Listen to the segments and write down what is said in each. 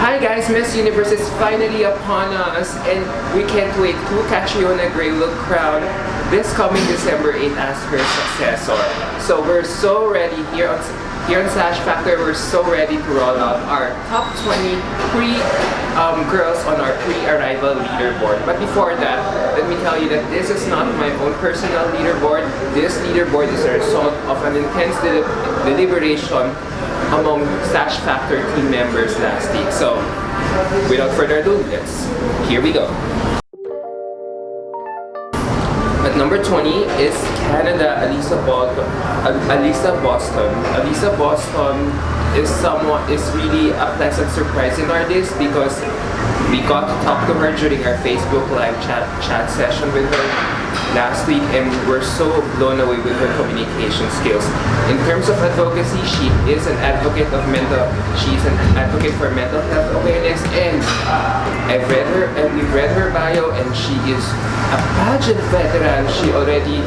Hi guys, Miss Universe is finally upon us and we can't wait to catch you on a Grey Look crown this coming December 8th as her successor. So we're so ready here on Sash Factor. We're so ready to roll out our top 20 girls on our pre-arrival leaderboard. But before that, let me tell you that this is not my own personal leaderboard. This leaderboard is a result of an intense deliberation among Sash Factor team members last week. So, without further ado, here we go. At number 20 is Canada, Alisa Boston. Alisa Boston is really a pleasant surprise in our list because we got to talk to her during our Facebook live chat session with her last week, and we're so blown away with her communication skills. In terms of advocacy, she's an advocate for mental health awareness, and we've read her bio, and she is a pageant veteran. She already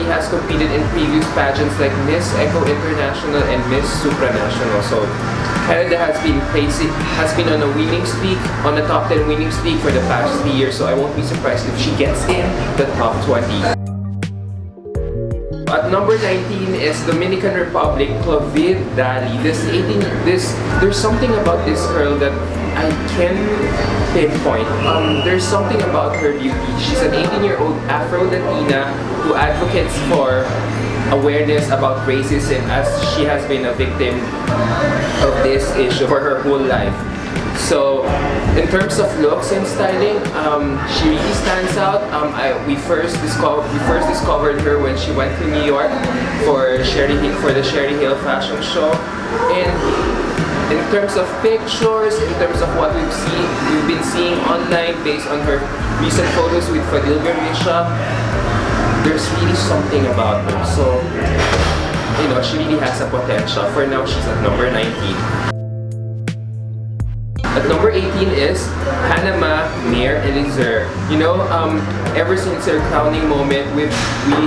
has competed in previous pageants like Miss Echo International and Miss Supranational. So Canada has been on a winning streak, on the top 10 winning streak for the past 3 years, so I won't be surprised if she gets in the top 20. At number 19 is Dominican Republic, Clovid Dali. There's something about this girl that I can pinpoint. There's something about her beauty. She's an 18-year-old Afro-Latina who advocates for awareness about racism, as she has been a victim of this issue for her whole life. So, in terms of looks and styling, she really stands out. We first discovered her when she went to New York for the Sherry Hill fashion show. And in terms of pictures, in terms of what we've been seeing online based on her recent photos with Fadil Berisha, there's really something about her. So, she really has a potential. For now, she's at number 19. At number 18 is Panama Mayor Eliezer. Ever since her crowning moment, we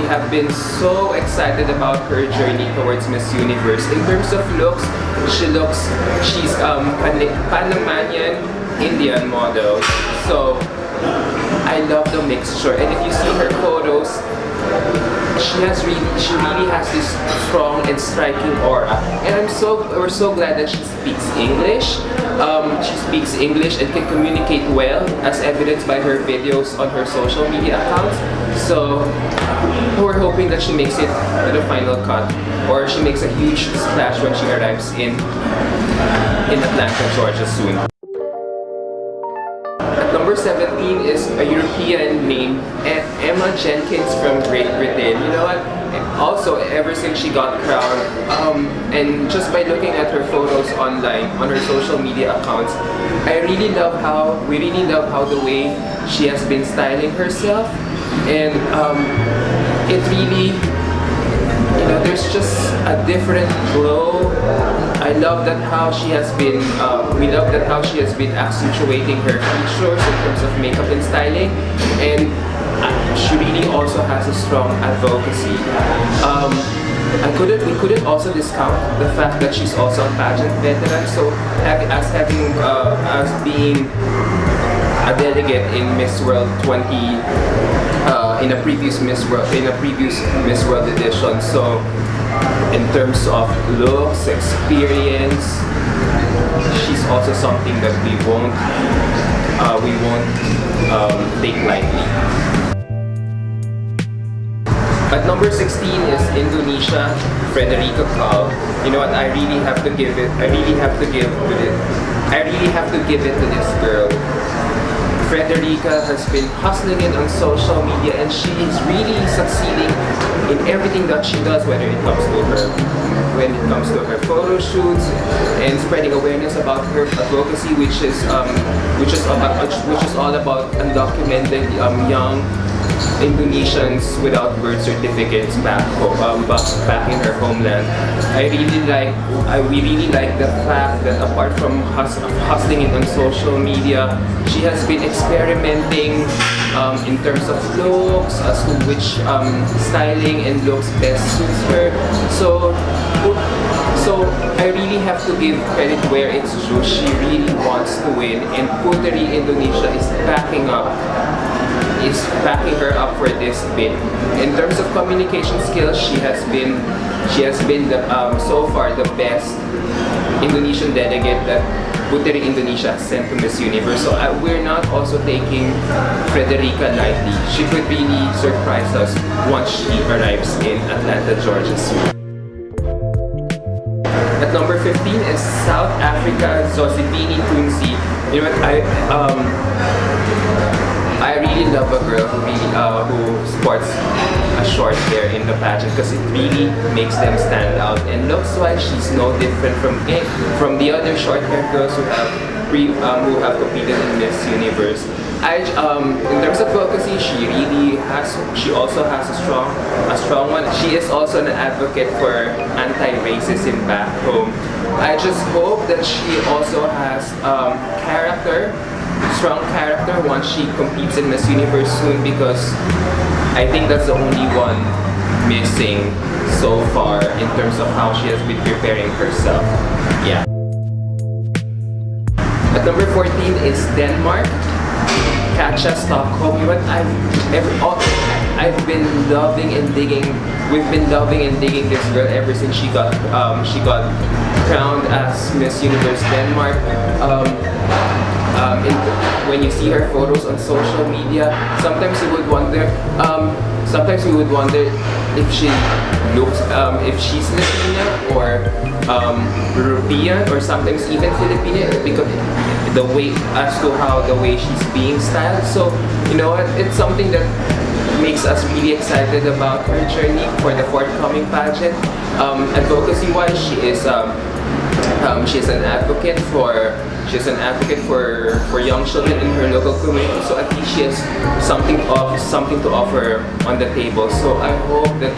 have been so excited about her journey towards Miss Universe. In terms of looks, she's Panamanian Indian model. So I love the mixture, and if you see her photos, she really has this strong and striking aura. And we're so glad that she speaks English. She speaks English and can communicate well, as evidenced by her videos on her social media accounts. So we're hoping that she makes it to the final cut, or she makes a huge splash when she arrives in Atlanta, Georgia soon. Number 17 is a European named Emma Jenkins from Great Britain. You know what? Also, ever since she got crowned, and just by looking at her photos online on her social media accounts, we really love how the way she has been styling herself, and it really, there's just a different glow. I love that how she has been. We love that how she has been accentuating her features in terms of makeup and styling, and she really also has a strong advocacy. We couldn't also discount the fact that she's also a pageant veteran. So as being a delegate in Miss World 20. In a previous Miss World edition. So in terms of looks, experience, she's also something that we won't take lightly. At number 16 is Indonesia, Frederica Cal. You know what? I really have to give it to this girl. Frederica has been hustling it on social media, and she is really succeeding in everything that she does, when it comes to her photo shoots and spreading awareness about her advocacy, which is all about undocumented young Indonesians without birth certificates back in her homeland. We really like the fact that apart from hustling it on social media, she has been experimenting in terms of looks as to which styling and looks best suits her. So I really have to give credit where it's due. She really wants to win, and Puteri Indonesia is backing her up for this bid. In terms of communication skills, she has been so far the best Indonesian delegate that Puteri Indonesia has sent to Miss Universe. So we're not also taking Frederica lightly. She could really surprise us once she arrives in Atlanta, Georgia soon. At number 15 is South Africa, Zosibini Tunsi. You know what, I really love a girl who sports a short hair in the pageant because it really makes them stand out. And looks-wise, she's no different from the other short-haired girls who have competed in Miss Universe. In terms of advocacy, she also has a strong one. She is also an advocate for anti-racism back home. I just hope that she also has strong character once she competes in Miss Universe soon, because I think that's the only one missing so far in terms of how she has been preparing herself. Yeah. At number 14 is Denmark, Katja Stockholm. You know what? I've been loving and digging. We've been loving and digging this girl ever since she got crowned as Miss Universe Denmark. When you see her photos on social media, sometimes you would wonder if she looks, if she's Latina or European, or sometimes even Filipino, because the way she's being styled. So you know what, it's something that makes us really excited about her journey for the forthcoming pageant. Advocacy-wise, she's an advocate for young children in her local community. So at least she has something to offer on the table. So I hope that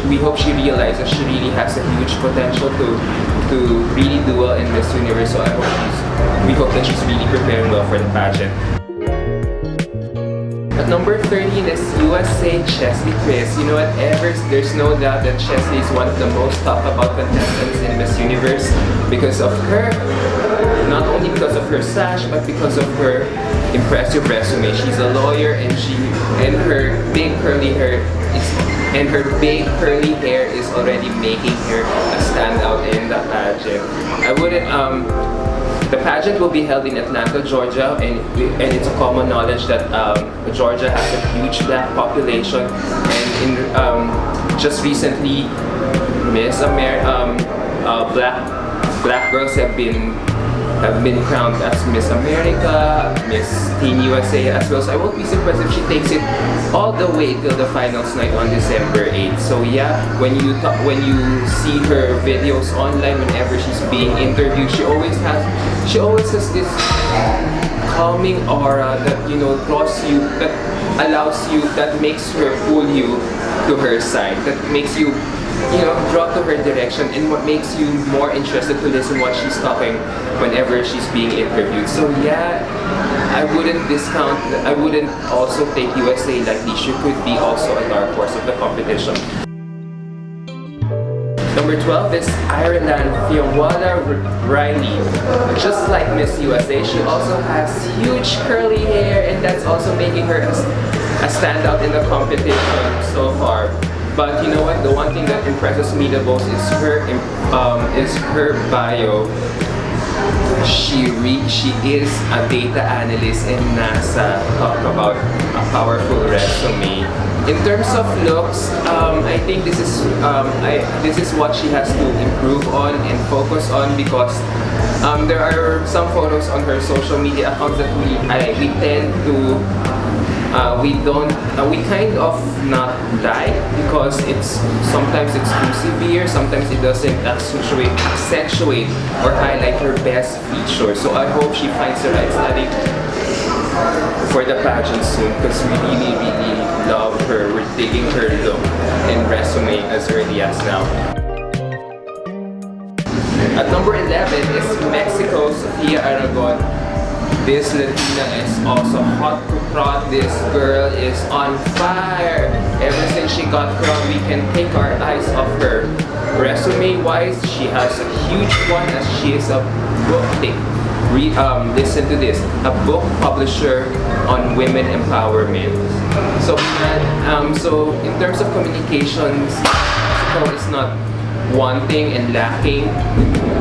we hope she realizes she really has a huge potential to really do well in Miss Universe. So we hope that she's really preparing well for the pageant. At number 13 is USA Chesley Chris. You know what, there's no doubt that Chesley is one of the most talked about contestants in Miss Universe because of her, not only because of her sash, but because of her impressive resume. She's a lawyer, and her big curly hair is already making her a standout in the pageant. The pageant will be held in Atlanta, Georgia, and it's a common knowledge that Georgia has a huge black population. And just recently, black girls have been crowned as Miss America, Miss Teen USA as well. So I won't be surprised if she takes it all the way till the finals night on December 8th. So yeah, when you see her videos online, whenever she's being interviewed, she always has this calming aura that draws you, that makes her pull you to her side, that makes you draw to her direction, and what makes you more interested to listen what she's talking whenever she's being interviewed. So yeah, I wouldn't also take USA lightly. She could be also a dark horse of the competition. Number 12 is Ireland, Fionnuala Riley. Just like Miss USA, she also has huge curly hair, and that's also making her a standout in the competition so far. But you know what? The one thing that impresses me the most is her bio. She is a data analyst in NASA. Talk about a powerful resume. In terms of looks, I think this is what she has to improve on and focus on, because there are some photos on her social media accounts that we tend to we kind of not like, because sometimes it's too severe, sometimes it doesn't accentuate or highlight her best features. So I hope she finds the right styling. for the pageant soon because we really love her. We're digging her look and resume as early as now. At number 11 is Mexico, Sofia Aragon. This Latina is also hot to trot. This girl is on fire. Ever since she got crowned, we can take our eyes off her. Resume-wise, she has a huge one as she is a book listen to this, a book publisher on women empowerment. So in terms of communications, Mexico is not wanting and lacking.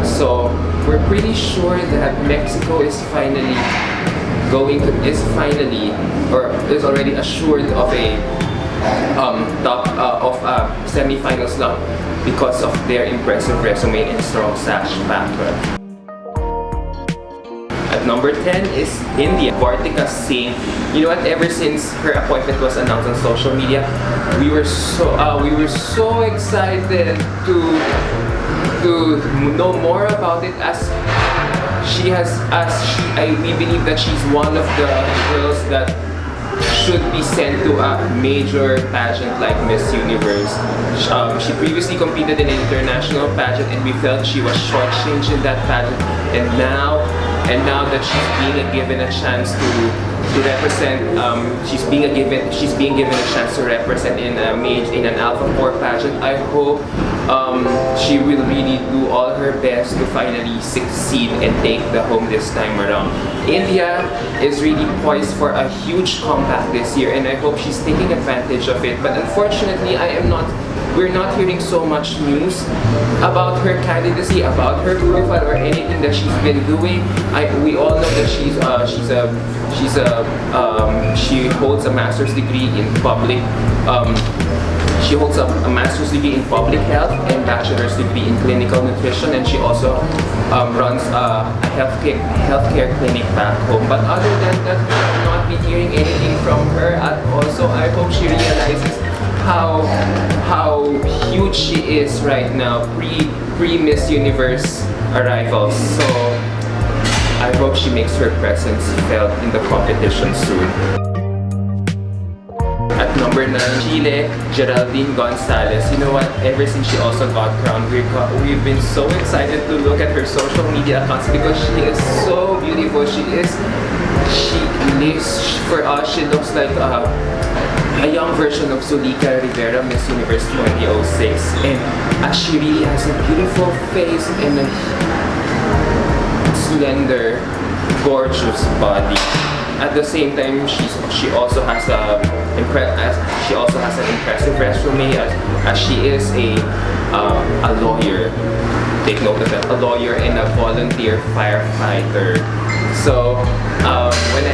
So we're pretty sure that Mexico is already assured of a semi-final slot because of their impressive resume and strong sash background. At number 10 is India, Vartika Singh. You know what? Ever since her appointment was announced on social media, we were so excited to know more about it we believe that she's one of the girls that should be sent to a major pageant like Miss Universe. She previously competed in an international pageant and we felt she was shortchanged in that pageant, and now that she's being given a chance to represent, she's being given a chance to represent in an Alpha 4 pageant. I hope she will really do all her best to finally succeed and take the home this time around. India is really poised for a huge comeback this year, and I hope she's taking advantage of it. But unfortunately, we're not hearing so much news about her candidacy, about her profile, or anything that she's been doing. We all know that she holds a master's degree in public. She holds a master's degree in public health and bachelor's degree in clinical nutrition, and she also runs a healthcare clinic back home. But other than that, we have not been hearing anything from her at all. So I hope she realizes how huge she is right now, pre Miss Universe arrivals. So I hope she makes her presence felt in the competition soon. At number 9, Chile, Geraldine Gonzalez. You know what? Ever since she also got crowned, we've been so excited to look at her social media accounts because she is so beautiful. For us, she looks like a young version of Zulika Rivera, Miss Universe 2006. And she really has a beautiful face and a slender, gorgeous body. At the same time, she also has an impressive resume as she is a lawyer. Take note of that, a lawyer and a volunteer firefighter. So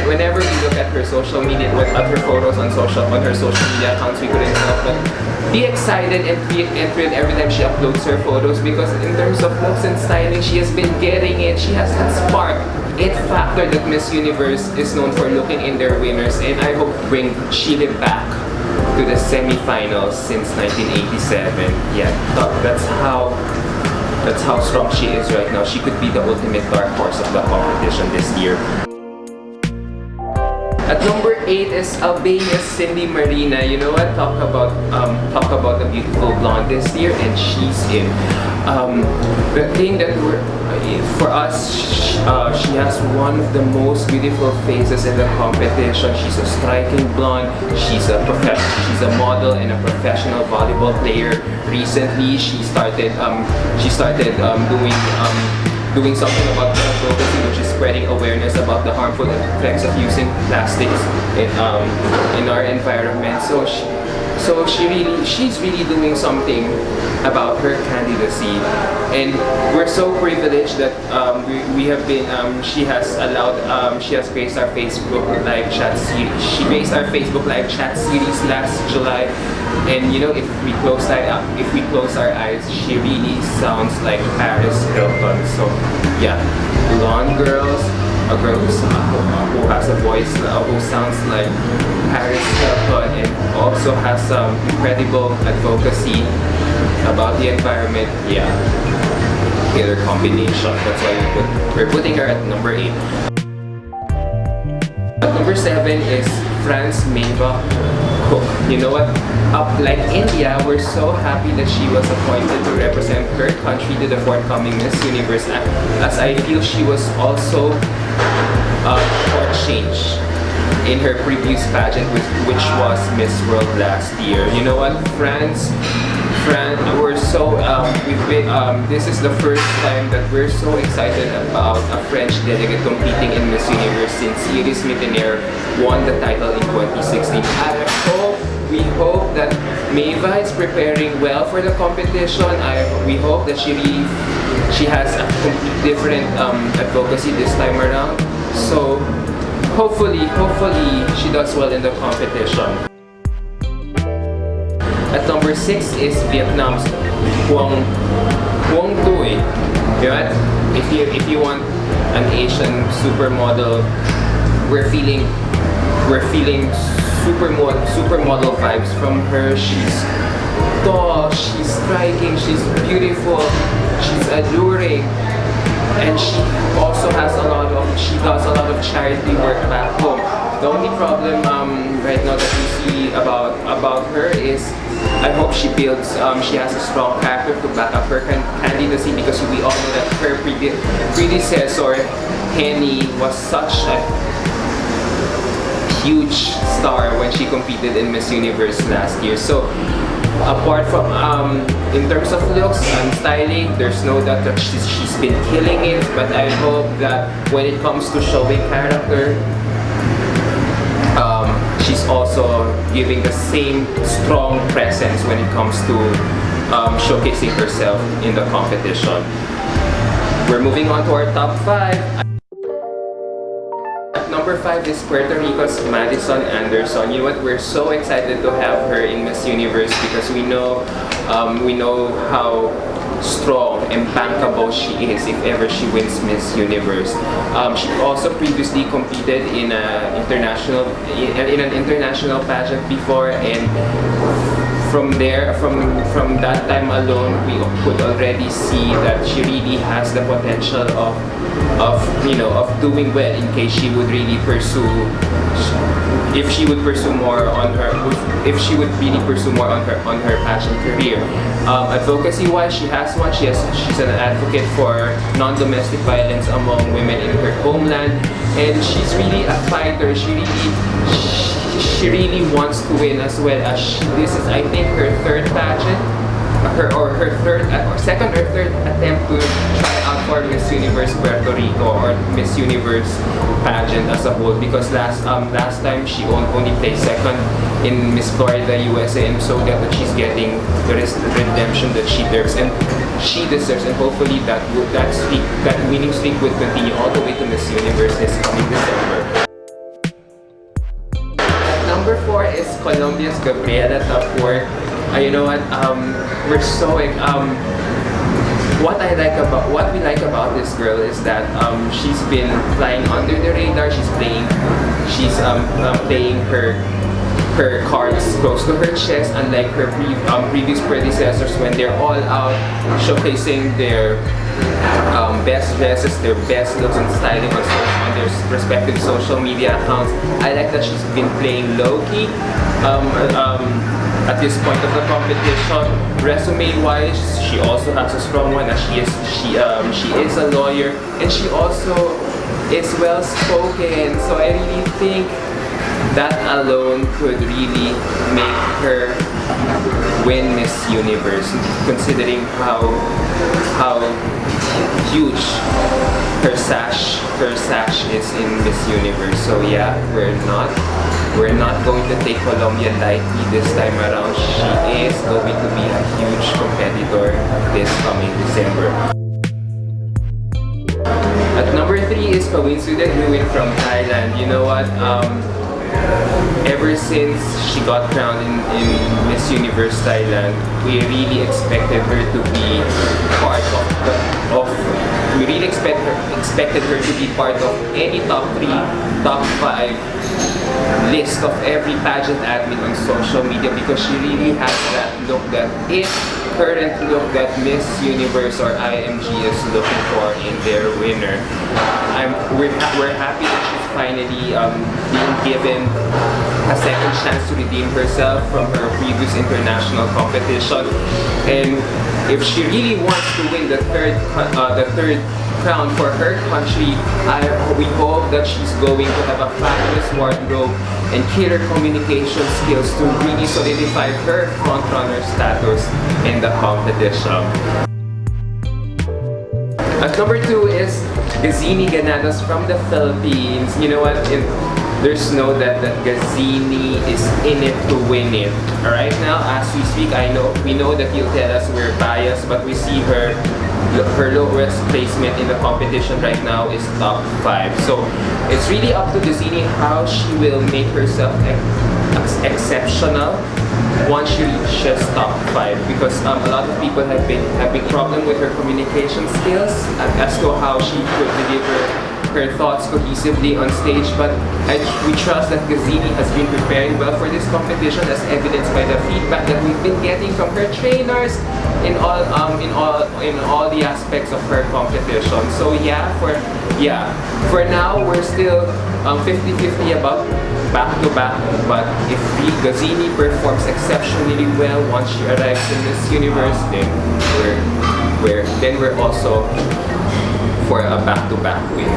whenever we look at her social media, at her photos on her social media accounts, we couldn't help but be excited and thrilled every time she uploads her photos, because in terms of looks and styling, she has been getting it. She has that spark, it factor that Miss Universe is known for looking in their winners, and I hope bring Chile back to the semi-finals since 1987. Yeah, that's how strong she is right now. She could be the ultimate dark horse of the competition this year. At number 8 is Albania's Cindy Marina. You know what? Talk about a beautiful blonde this year, and she's in. The thing that for us, she has one of the most beautiful faces in the competition. She's a striking blonde. She's a model and a professional volleyball player. Recently, she started doing something about advocacy, which is spreading awareness about the harmful effects of using plastics in our environment. So she's really doing something about her candidacy, and we're so privileged that she has graced our Facebook live chat series. She graced our Facebook live chat series last July, and you know, if we close our eyes, she really sounds like Paris Hilton. So yeah, blonde girls, a girl who has a voice who sounds like Paris Hilton, and also has some incredible advocacy about the environment. Yeah, killer combination. That's why we're putting her at number 8. At number 7 is France Meva Cook. You know what? Like India, we're so happy that she was appointed to represent her country to the forthcoming Miss Universe, as I feel she was also shortchanged in her previous pageant, which was Miss World last year. You know what? France, we're so this is the first time that we're so excited about a French delegate competing in Miss Universe since Iris Mittenaire won the title in 2016. We hope that Meva is preparing well for the competition. We hope that she has a complete different advocacy this time around. So hopefully she does well in the competition. At number 6 is Vietnam's Huong Thuy. If you want an Asian supermodel, we're feeling supermodel vibes from her. She's tall, she's striking, she's beautiful, she's alluring, and she also has she does a lot of charity work back home. The only problem right now that we see about her is I hope she has a strong character to back up her candidacy, because we all know that her predecessor, Henny, was such a huge star when she competed in Miss Universe last year. So apart from in terms of looks and styling, there's no doubt that she's been killing it, but I hope that when it comes to showing character, she's also giving the same strong presence when it comes to showcasing herself in the competition. We're moving on to our top 5. Number 5 is Puerto Rico's Madison Anderson. You know what? We're so excited to have her in Miss Universe because we know how strong and bankable she is if ever she wins Miss Universe. She also previously competed in an international pageant before, and from that time alone, we could already see that she really has the potential of doing well in case she would really pursue. If she would pursue more on her passion career. Advocacy-wise, she's an advocate for non-domestic violence among women in her homeland, and she's really a fighter. She really wants to win as well. This is, I think, her third pageant, second or third attempt to try out for Miss Universe Puerto Rico or Miss Universe pageant as a whole, because last time she only placed second in Miss Florida USA, and so that she's getting the redemption that she deserves, and hopefully that winning streak would continue all the way to Miss Universe this coming December. Number 4 is Colombia's Gabriela Tapor. You know what? We're so what we like about this girl is that she's been flying under the radar. She's playing her cards close to her chest, unlike her previous predecessors when they're all out showcasing their best dresses, their best looks and styling on their respective social media accounts. I like that she's been playing low-key at this point of the competition. Resume-wise, she also has a strong one, as she is a lawyer, and she also is well-spoken. So I really think that alone could really make her win Miss Universe, considering how huge her sash is in Miss Universe. So yeah, we're not going to take Colombia lightly this time around. She is going to be a huge competitor this coming December. At number 3 is Pawinsudanuit from Thailand. You know what? Ever since she got crowned in Miss Universe Thailand, we really expected her to be part of we really expected her to be part of any top 3, top 5 list of every pageant admin on social media, because she really has that look, that current look that Miss Universe or IMG is looking for in their winner. We're happy that she's finally being given a second chance to redeem herself from her previous international competition. And if she really wants to win the third crown for her country, we hope that she's going to have a fabulous wardrobe and killer communication skills to really solidify her frontrunner status in the competition. At number 2 is Gazini Ganados from the Philippines. You know what? There's no doubt that Gazini is in it to win it. Right now, as we speak, we know that you'll tell us we're biased, but we see her lowest placement in the competition right now is top 5. So it's really up to Gazini how she will make herself exceptional once she reaches top 5, because a lot of people have been having problem with her communication skills as to how she could deliver her thoughts cohesively on stage. But we trust that Gazini has been preparing well for this competition, as evidenced by the feedback that we've been getting from her trainers in all the aspects of her competition. So for now we're still 50-50 about back-to-back, but if Gazini performs exceptionally well once she arrives in Miss Universe, then we're also for a back-to-back win.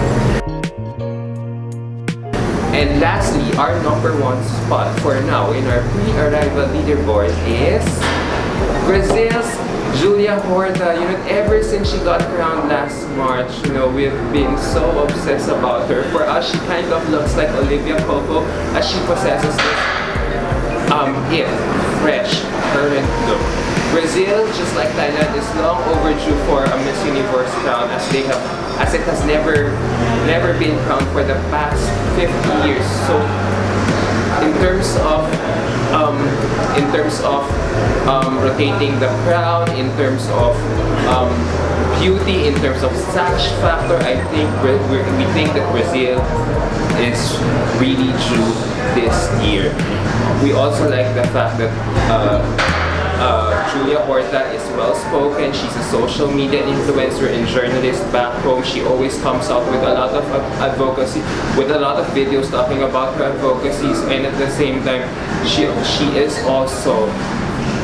And lastly, our number 1 spot for now in our pre-arrival leaderboard is Brazil's Julia Horta. You know, ever since she got crowned last March, you know, we've been so obsessed about her. For us, she kind of looks like Olivia Coco, as she possesses this fresh, current look. Brazil, just like Thailand, is long overdue for a Miss Universe crown, as it has never been crowned for the past 50 years. So in terms of rotating the crown, in terms of beauty, in terms of sash factor, I think we think that Brazil is really due this year. We also like the fact that Julia Horta is well-spoken. She's a social media influencer and journalist back home. She always comes out with a lot of advocacy, with a lot of videos talking about her advocacies, and at the same time, she is also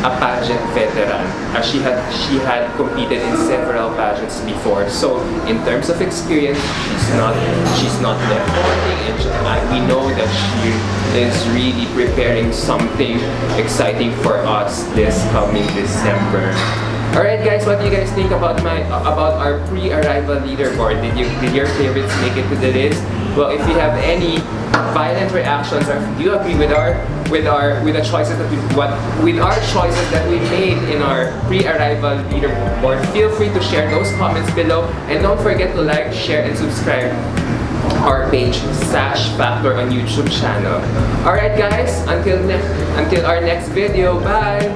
a pageant veteran, as she had competed in several pageants before. So in terms of experience, she's not left holding, and we know that she is really preparing something exciting for us this coming December. Alright guys, what do you guys think about our pre-arrival leaderboard? Did your favorites make it to the list? Well, if you have any violent reactions, or do you agree with the choices that we made in our pre-arrival leaderboard, feel free to share those comments below, and don't forget to like, share, and subscribe our page Sash Factor on YouTube channel. Alright guys, until our next video, bye!